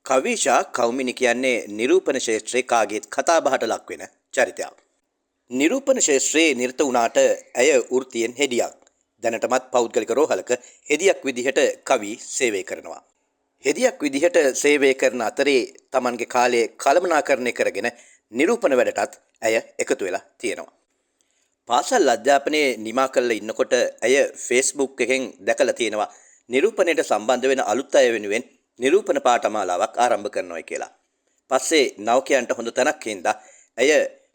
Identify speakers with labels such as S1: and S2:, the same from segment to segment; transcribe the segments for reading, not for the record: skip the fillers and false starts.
S1: කවිෂා කෞමිනි කියන්නේ නිරූපණ ශාස්ත්‍රයේ කාගේත් කතාබහට ලක් වෙන චරිතයක්. නිරූපණ ශාස්ත්‍රයේ නිරත වුණාට ඇය වෘත්තියෙන් හෙදියක්. දැනටමත් පෞද්ගලික රෝහලක හෙදියක් විදිහට කවි සේවය කරනවා. හෙදියක් විදිහට සේවය කරන අතරේ Tamanගේ කාලය කළමනාකරණය කරගෙන නිරූපණ වැඩටත් ඇය එකතු වෙලා තියෙනවා. පාසල් අධ්‍යාපනයේ නිමා කරලා ඉන්නකොට ඇය Facebook එකෙන් දැකලා තියෙනවා නිරූපණයට සම්බන්ධ වෙන අලුත් අය වෙනුවෙන් නිරූපණ පාඨමාලාවක් ආරම්භ කරනවා කියලා. පස්සේ නවකයන්ට හොඳ තැනක් හින්දා ඇය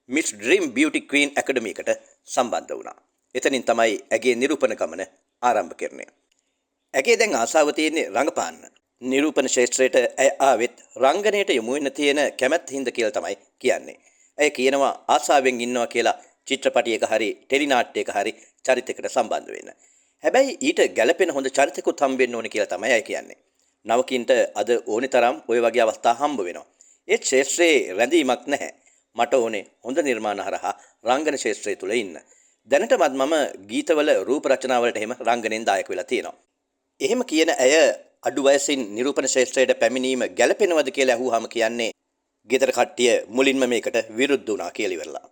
S1: Miss Dream Beauty Queen Academy එකට සම්බන්ධ වුණා. එතනින් තමයි ඇගේ නිරූපණ ගමන ආරම්භ කරන්නේ. ඇගේ දැන් ආසාව තියෙන්නේ රංගපාන්න. නිරූපණ ශාස්ත්‍රයට ඇය ආවෙත් රංගනයට යොමු වෙන්න තියෙන කැමැත්ත හින්දා කියලා තමයි කියන්නේ. ඇය කියනවා ආසාවෙන් ඉන්නවා කියලා චිත්‍රපටයක හරි ටෙලි නාට්‍යයක හරි චරිතයකට සම්බන්ධ වෙන්න. හැබැයි ඊට ගැළපෙන හොඳ චරිතකුත් හම්බෙන්න ඕනේ කියලා තමයි ඇය කියන්නේ. නවකින්ට අද ඕනි තරම් ওই වගේ අවස්ථා හම්බ වෙනවා. ඒ ක්ෂේත්‍රයේ රැඳීමක් නැහැ. මට ඕනේ හොඳ නිර්මාණ හරහා රංගන ක්ෂේත්‍රය තුල ඉන්න. දැනටමත් මම ගීතවල රූප රචනා වලට එහෙම රංගනෙන් දායක වෙලා තියෙනවා. එහෙම කියන ඇය අඩු වයසින් නිරූපණ ක්ෂේත්‍රයට පැමිණීම ගැළපෙනවද කියලා අහුවාම කියන්නේ ගෙදර කට්ටිය මුලින්ම මේකට විරුද්ධ වුණා කියලා ඉවරලා.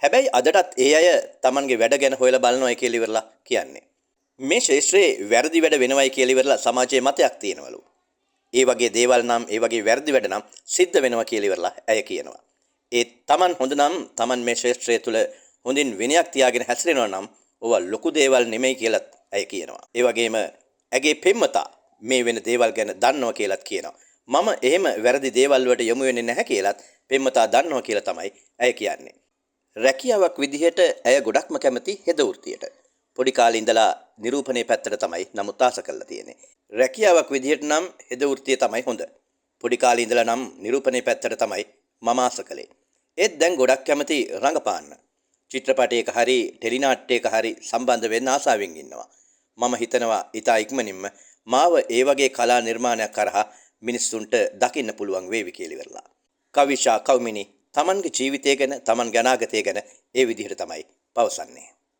S1: හැබැයි අදටත් ඒ අය Tamanගේ වැඩ ගැන හොයලා බලනවා කියලා ඉවරලා කියන්නේ. මේ ශාස්ත්‍රයේ වැරදි වැඩ වෙනවයි කියලා ඉවරලා සමාජයේ මතයක් තියෙනවලු. ඒ වගේ දේවල් නම් ඒ වගේ වැරදි වැඩ නම් සිද්ධ වෙනවා කියලා ඉවරලා ඇය කියනවා. ඒ Taman හොඳ නම් Taman මේ ශාස්ත්‍රය තුල හොඳින් විනයක් තියාගෙන හැසිරෙනවා නම් ඕවා ලොකු දේවල් නෙමෙයි කියලාත් ඇය කියනවා. ඒ වගේම ඇගේ පෙම්වතා මේ වෙන දේවල් ගැන දන්නවා කියලාත් කියනවා. මම එහෙම වැරදි දේවල් වලට යොමු වෙන්නේ නැහැ කියලාත් පෙම්වතා දන්නවා කියලා තමයි ඇය කියන්නේ. රැකියාවක් විදිහට ඇය ගොඩක්ම කැමති හෙද වෘත්තියට. පොඩි කාලේ ඉඳලා නිරූපණයේ පැත්තට තමයි නමුත් ආස කරලා තියෙන්නේ. රැකියාවක් විදිහට නම් හෙද වෘත්තිය තමයි හොඳ. පොඩි කාලේ ඉඳලා නම් නිරූපණයේ පැත්තට තමයි මම ආස කළේ. ඒත් දැන් ගොඩක් කැමති රංගපාන්න. චිත්‍රපටයක හරි ටෙලි නාට්‍යයක හරි සම්බන්ධ වෙන්න ආසාවෙන් ඉන්නවා. මම හිතනවා ඊට ඉක්මනින්ම මාව ඒ වගේ කලා නිර්මාණයක් කරහා මිනිස්සුන්ට දකින්න පුළුවන් වේවි කියලා ඉවරලා. කවිෂා කෞමිනි Tamanගේ ජීවිතය ගැන Tamanගේ අනාගතය ගැන ඒ විදිහට තමයි පවසන්නේ.